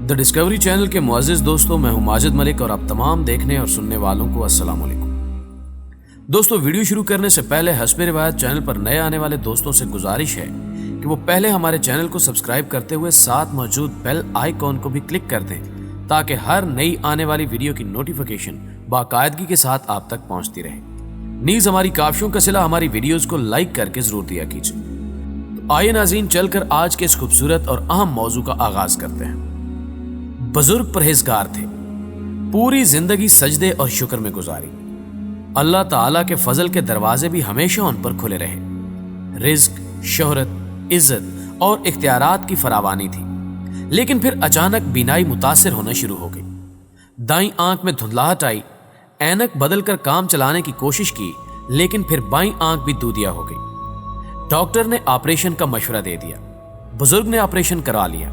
The discovery channel के मुअज़्ज़िज़ दोस्तों, मैं हूं माजिद मलिक और आप तमाम देखने और सुनने वालों को अस्सलाम वालेकुम। दोस्तों, वीडियो शुरू करने से पहले हस्बे रिवायत चैनल पर नए आने वाले दोस्तों से गुजारिश है कि वो पहले हमारे चैनल को सब्सक्राइब करते हुए साथ मौजूद बेल आइकॉन को भी क्लिक कर दें ताकि हर नई आने वाली वीडियो की नोटिफिकेशन बाकायदगी के साथ आप तक पहुंचती रहे। नीज हमारी काफियों का सिला हमारी वीडियोस को लाइक करके जरूर दिया कीजिए। तो आइए नाज़रीन, चलकर आज के इस खूबसूरत और अहम मौजू का आगाज करते हैं। बुजुर्ग परहेजगार थे, पूरी जिंदगी सजदे और शुक्र में गुजारी। अल्लाह ताला के फजल के दरवाजे भी हमेशा उन पर खुले रहे। रिज्क, शोहरत, इज्जत और इख्तियारात की फरावानी थी, लेकिन फिर अचानक बीनाई मुतासिर होना शुरू हो गई। दाईं आंख में धुंधलाहट आई। ऐनक बदलकर काम चलाने की कोशिश की, लेकिन फिर बाईं आंख भी दूधिया हो गई। डॉक्टर ने ऑपरेशन का मशवरा दे दिया। बुजुर्ग ने ऑपरेशन करा लिया।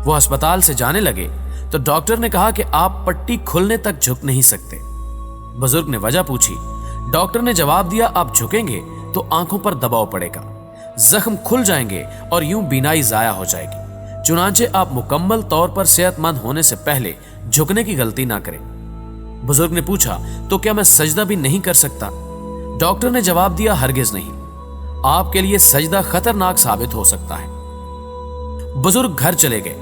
वो अस्पताल से जाने लगे तो डॉक्टर ने कहा कि आप पट्टी खुलने तक झुक नहीं सकते। बुजुर्ग ने वजह पूछी। डॉक्टर ने जवाब दिया, आप झुकेंगे तो आंखों पर दबाव पड़ेगा, जख्म खुल जाएंगे और यूं बीनाई जाया हो जाएगी। चुनांचे आप मुकम्मल तौर पर सेहतमंद होने से पहले झुकने की गलती ना करें। बुजुर्ग ने पूछा, तो क्या मैं सजदा भी नहीं कर सकता? डॉक्टर ने जवाब दिया, हरगिज नहीं, आपके लिए सजदा खतरनाक साबित हो सकता है। बुजुर्ग घर चले गए।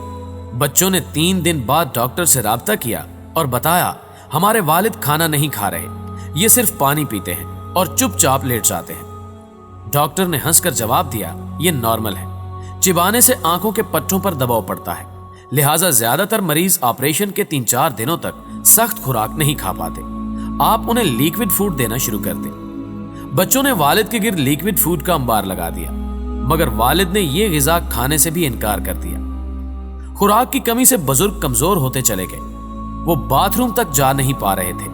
बच्चों ने 3 दिन बाद डॉक्टर से राब्ता किया और बताया, हमारे वालिद खाना नहीं खा रहे, ये सिर्फ पानी पीते हैं और चुपचाप लेट जाते हैं। डॉक्टर ने हंसकर जवाब दिया, ये नॉर्मल है, चिबाने से आंखों के पट्टों पर दबाव पड़ता है, लिहाजा ज्यादातर मरीज ऑपरेशन के 3-4 दिनों तक सख्त खुराक नहीं खा पाते। आप उन्हें लिक्विड फूड देना शुरू कर दें। बच्चों ने वालिद के गिर्द लिक्विड फूड का अंबार लगा दिया, मगर वालिद ने यह गिज़ा खाने से भी इनकार कर दिया। खुराक की कमी से बुजुर्ग कमजोर होते चले गए। वो बाथरूम तक जा नहीं पा रहे थे।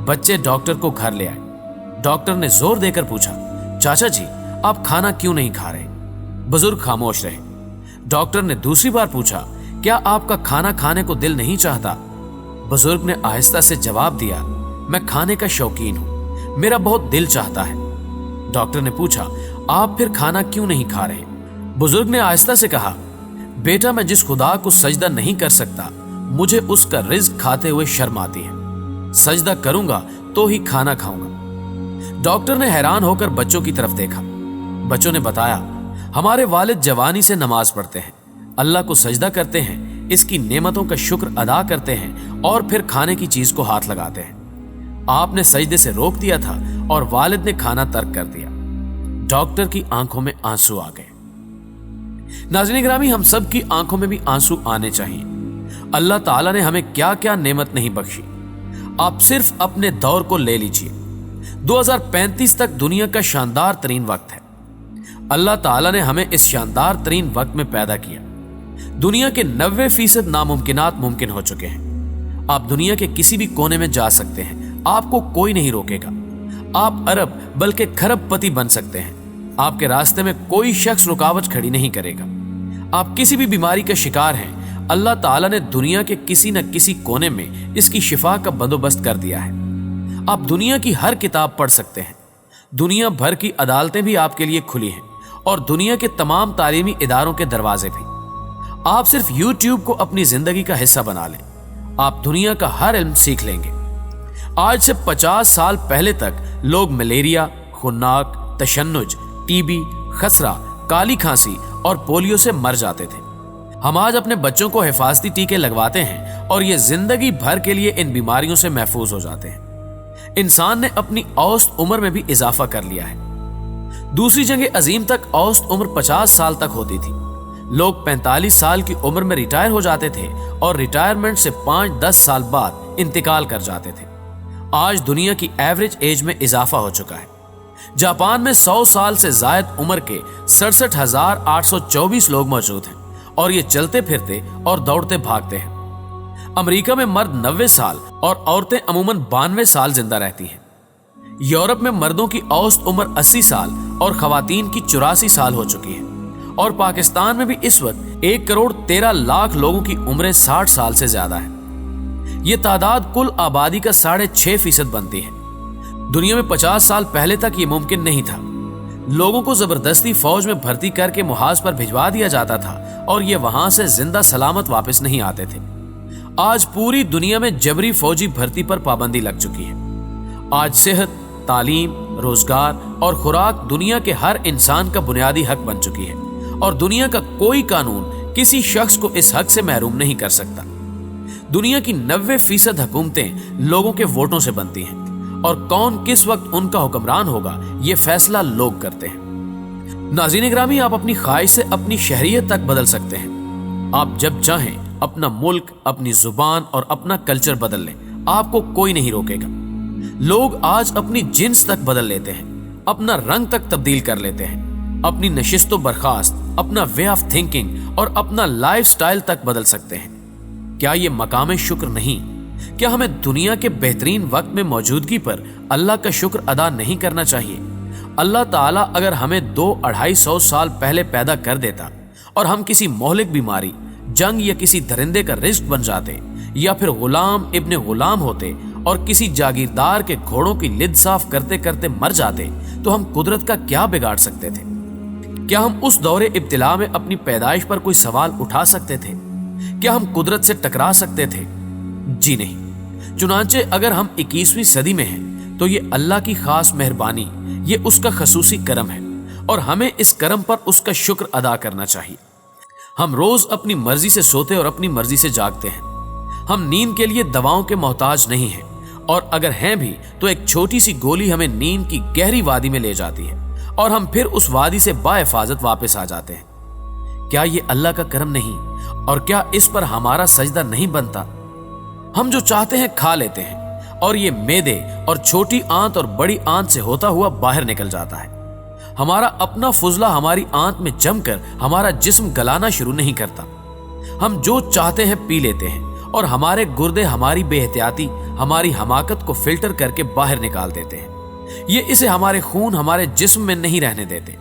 बच्चे डॉक्टर को घर ले आए। डॉक्टर ने जोर देकर पूछा, चाचा जी, आप खाना क्यों नहीं खा रहे? बुजुर्ग खामोश रहे। डॉक्टर ने दूसरी बार पूछा, क्या आपका खाना खाने को दिल नहीं चाहता? बुजुर्ग ने आहिस्ता से जवाब दिया, मैं खाने का शौकीन हूं, मेरा बहुत दिल चाहता है। डॉक्टर ने पूछा, आप फिर खाना क्यों नहीं खा रहे? बुजुर्ग ने आहिस्ता से कहा, बेटा, मैं जिस खुदा को सजदा नहीं कर सकता, मुझे उसका रिज्क खाते हुए शर्म आती है। सजदा करूंगा तो ही खाना खाऊंगा। डॉक्टर ने हैरान होकर बच्चों की तरफ देखा। बच्चों ने बताया, हमारे वालिद जवानी से नमाज पढ़ते हैं, अल्लाह को सजदा करते हैं, इसकी नेमतों का शुक्र अदा करते हैं और फिर खाने की चीज को हाथ लगाते हैं। आपने सजदे से रोक दिया था और वालिद ने खाना तर्क कर दिया। डॉक्टर की आंखों में आंसू आ गए। नाज़रीन गिरामी, हम सब की आंखों में भी आंसू आने चाहिए। अल्लाह ताला ने हमें क्या क्या नेमत नहीं बख्शी। आप सिर्फ अपने दौर को ले लीजिए। 2035 तक दुनिया का शानदार तरीन वक्त है। अल्लाह ताला ने हमें इस शानदार तरीन वक्त में पैदा किया। दुनिया के 90% नामुमकिनात मुमकिन हो चुके हैं। आप दुनिया के किसी भी कोने में जा सकते हैं, आपको कोई नहीं रोकेगा। आप अरब बल्कि खरबपति बन सकते हैं। आपके रास्ते में कोई शख्स रुकावट खड़ी नहीं करेगा। आप किसी भी बीमारी का शिकार हैं, अल्लाह ताला ने दुनिया के किसी न किसी कोने में इसकी शिफा का बंदोबस्त कर दिया है। आप दुनिया की हर किताब पढ़ सकते हैं। दुनिया भर की अदालतें भी आपके लिए खुली हैं और दुनिया के तमाम तालीमी इदारों के दरवाजे भी। आप सिर्फ YouTube को अपनी जिंदगी का हिस्सा बना लें, आप दुनिया का हर इल्म सीख लेंगे। आज से 50 साल पहले तक लोग मलेरिया, खुन्नाक, तशन्नुज, टीबी, खसरा, काली खांसी और पोलियो से मर जाते थे। हम आज अपने बच्चों को हिफाजती टीके लगवाते हैं और ये जिंदगी भर के लिए इन बीमारियों से महफूज हो जाते हैं। इंसान ने अपनी औसत उम्र में भी इजाफा कर लिया है। दूसरी जंग अजीम तक औसत उम्र 50 साल तक होती थी। लोग 45 साल की उम्र में रिटायर हो जाते थे और रिटायरमेंट से 5-10 साल बाद इंतकाल कर जाते थे। आज दुनिया की एवरेज एज में इजाफा हो चुका है। जापान में 100 साल से जायद उम्र के 67,824 लोग मौजूद हैं और ये चलते फिरते और दौड़ते भागते हैं। अमेरिका में मर्द 90 साल और औरतें अमूमन 92 साल जिंदा रहती हैं। यूरोप में मर्दों की औसत उम्र 80 साल और खवातीन की 84 साल हो चुकी है और पाकिस्तान में भी इस वक्त 1,13,00,000 लोगों की उम्र 60 साल से ज्यादा है। ये तादाद कुल आबादी का 6.5% बनती है। दुनिया में 50 साल पहले तक ये मुमकिन नहीं था। लोगों को जबरदस्ती फौज में भर्ती करके मुहाज पर भिजवा दिया जाता था और ये वहां से जिंदा सलामत वापस नहीं आते थे। आज पूरी दुनिया में जबरी फौजी भर्ती पर पाबंदी लग चुकी है। आज सेहत, तालीम, रोजगार और खुराक दुनिया के हर इंसान का बुनियादी हक बन चुकी है और दुनिया का कोई कानून किसी शख्स को इस हक से महरूम नहीं कर सकता। दुनिया की 90% हुकूमतें लोगों के वोटों से बनती हैं और कौन किस वक्त उनका हुक्मरान होगा ये फैसला लोग करते हैं। नाज़रीन ग्रामी, आप अपनी ख्वाहिश से अपनी शहरियत तक बदल सकते हैं। आप जब चाहें अपना मुल्क, अपनी जुबान और अपना कल्चर बदल लें, आपको कोई नहीं रोकेगा। लोग आज अपनी जिन्स तक बदल लेते हैं, अपना रंग तक तब्दील कर लेते हैं, अपनी नशिस्तो बर्खास्त, अपना वे ऑफ थिंकिंग और अपना लाइफ स्टाइल तक बदल सकते हैं। क्या ये मकाम शुक्र नहीं? क्या हमें दुनिया के बेहतरीन वक्त में मौजूदगी पर अल्लाह का शुक्र अदा नहीं करना चाहिए? अल्लाह ताला अगर हमें 200-250 साल पहले पैदा कर देता और हम किसी मोहलिक बीमारी, जंग या किसी दरिंदे का रिस्क बन जाते या फिर गुलाम इब्ने गुलाम होते और किसी जागीरदार के घोड़ों की लिद साफ करते करते मर जाते, तो हम कुदरत का क्या बिगाड़ सकते थे? क्या हम उस दौरे इब्तिला में अपनी पैदाइश पर कोई सवाल उठा सकते थे? क्या हम कुदरत से टकरा सकते थे? जी नहीं। चुनांचे अगर हम 21वीं सदी में हैं तो ये अल्लाह की खास मेहरबानी, ये उसका खसूसी करम है और हमें इस करम पर उसका शुक्र अदा करना चाहिए। हम रोज अपनी मर्जी से सोते और अपनी मर्जी से जागते हैं। हम नींद के लिए दवाओं के मोहताज नहीं हैं और अगर हैं भी तो एक छोटी सी गोली हमें नींद की गहरी वादी में ले जाती है और हम फिर उस वादी से बाहिफाजत वापस आ जाते हैं। क्या ये अल्लाह का करम नहीं और क्या इस पर हमारा सजदा नहीं बनता? हम जो चाहते हैं खा लेते हैं और ये मैदे और छोटी आंत और बड़ी आंत से होता हुआ बाहर निकल जाता है। हमारा अपना फुजला हमारी आंत में जमकर हमारा जिस्म गलाना शुरू नहीं करता। हम जो चाहते हैं पी लेते हैं और हमारे गुर्दे हमारी बेहतियाती, हमारी हमाकत को फिल्टर करके बाहर निकाल देते हैं। ये इसे हमारे खून, हमारे जिस्म में नहीं रहने देते।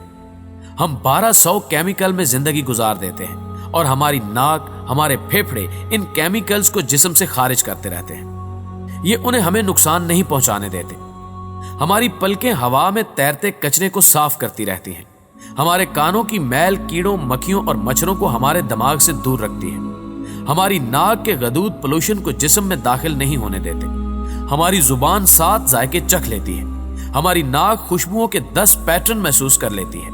हम 1200 केमिकल में जिंदगी गुजार देते हैं और हमारी नाक, हमारे फेफड़े इन केमिकल्स को जिस्म से खारिज करते रहते हैं। ये उन्हें हमें नुकसान नहीं पहुंचाने देते। हमारी पलकें हवा में तैरते कचरे को साफ करती रहती हैं। हमारे कानों की मैल कीड़ों, मक्खियों और मच्छरों को हमारे दिमाग से दूर रखती है। हमारी नाक के गदूद पोल्यूशन को जिस्म में दाखिल नहीं होने देते। हमारी जुबान 7 जायके चख लेती है। हमारी नाक खुशबुओं के 10 पैटर्न महसूस कर लेती है।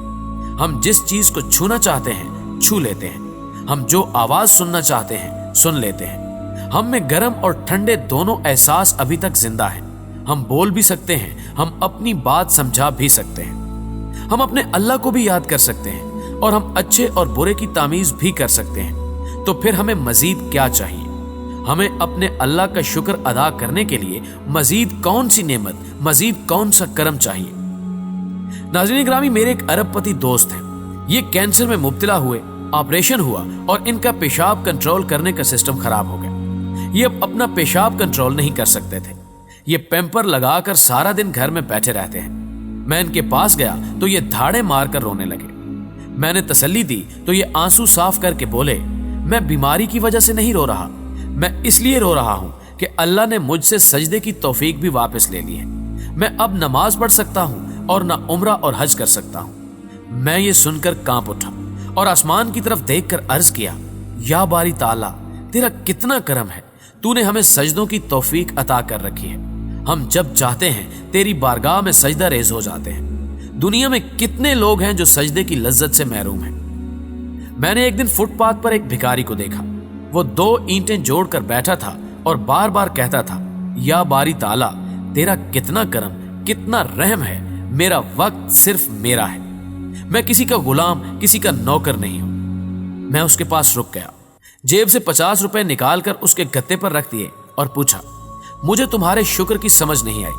हम जिस चीज को छूना चाहते हैं छू लेते हैं। हम जो आवाज सुनना चाहते हैं सुन लेते हैं। हम में गर्म और ठंडे दोनों एहसास अभी तक जिंदा हैं। हम बोल भी सकते हैं, हम अपनी बात समझा भी सकते हैं। हम अपने अल्लाह को भी याद कर सकते हैं और हम अच्छे और बुरे की तामीज भी कर सकते हैं। तो फिर हमें मजीद क्या चाहिए? हमें अपने अल्लाह का शुक्र अदा करने के लिए मजीद कौन सी नेमत, मजीद कौन सा करम चाहिए? नाज़रीन ग्रामी, मेरे एक अरबपति दोस्त हैं। ये कैंसर में मुब्तला हुए, ऑपरेशन हुआ और इनका पेशाब कंट्रोल करने का सिस्टम खराब हो गया। ये अब अपना पेशाब कंट्रोल नहीं कर सकते थे। ये पैम्पर लगाकर सारा दिन घर में बैठे रहते हैं। मैं इनके पास गया तो ये धाड़े मारकर रोने लगे। मैंने तसल्ली दी तो ये आंसू साफ करके बोले, मैं बीमारी की वजह से नहीं रो रहा, मैं इसलिए रो रहा हूं कि अल्लाह ने मुझसे सजदे की तौफीक भी वापस ले ली है। मैं अब नमाज पढ़ सकता हूं और ना उम्रा और हज कर सकता हूं। मैं ये सुनकर कांप उठा और आसमान की तरफ देखकर अर्ज किया, या बारी ताला, तेरा कितना करम है, तूने हमें सजदों की तौफीक अता कर रखी है। हम जब चाहते हैं तेरी बारगाह में सजदा रेज हो जाते हैं। दुनिया में कितने लोग हैं जो सजदे की लज्जत से महरूम हैं। मैंने एक दिन फुटपाथ पर एक भिखारी को देखा। वो 2 ईंटें जोड़कर बैठा था और बार बार कहता था, या बारी ताला, तेरा कितना करम, कितना रहम है, मेरा वक्त सिर्फ मेरा है। मैं किसी का गुलाम, किसी का नौकर नहीं हूं। मैं उसके पास रुक गया, जेब से 50 रुपए निकालकर उसके गत्ते पर रख दिए और पूछा, मुझे तुम्हारे शुक्र की समझ नहीं आई।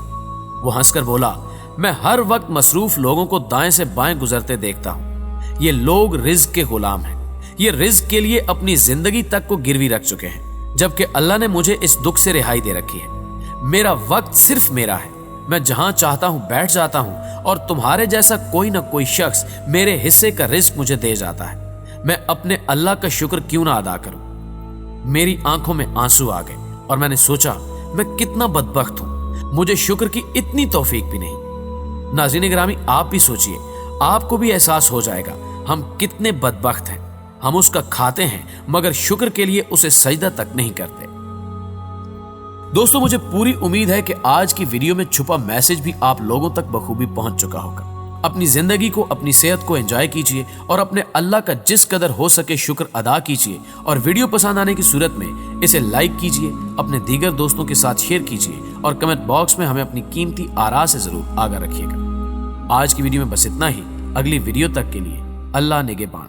वो हंसकर बोला, मैं हर वक्त मसरूफ लोगों को दाएं से बाएं गुजरते देखता हूं। ये लोग रिज्क के गुलाम हैं। ये रिज्क के लिए अपनी जिंदगी तक को गिरवी रख चुके हैं, जबकि अल्लाह ने मुझे इस दुख से रिहाई दे रखी है। मेरा वक्त सिर्फ मेरा है। मैं जहां चाहता हूं बैठ जाता हूं और तुम्हारे जैसा कोई ना कोई शख्स मेरे हिस्से का रिज्क मुझे दे जाता है। मैं अपने अल्लाह का शुक्र क्यों ना अदा करूं? मेरी आंखों में आंसू आ गए और मैंने सोचा, मैं कितना बदबख्त हूं, मुझे शुक्र की इतनी तौफीक भी नहीं। नाज़रीन गिरामी, आप भी सोचिए, آپ کو بھی احساس ہو جائے گا ہم کتنے بدبخت ہیں۔ ہم اس کا کھاتے ہیں مگر شکر کے لیے اسے سجدہ تک نہیں کرتے۔ دوستو مجھے پوری امید ہے کہ آج کی ویڈیو میں چھپا میسج بھی آپ لوگوں تک بخوبی پہنچ چکا ہوگا۔ اپنی زندگی کو، اپنی صحت کو انجوائے کیجیے اور اپنے اللہ کا جس قدر ہو سکے شکر ادا کیجیے، اور ویڈیو پسند آنے کی صورت میں اسے لائک کیجیے، اپنے دیگر دوستوں کے ساتھ شیئر کیجیے اور کمنٹ باکس میں ہمیں اپنی قیمتی آراء سے ضرور آگاہ رکھیے گا۔ آج کی ویڈیو میں بس اتنا ہی۔ اگلی ویڈیو تک کے لیے اللہ نگہبان۔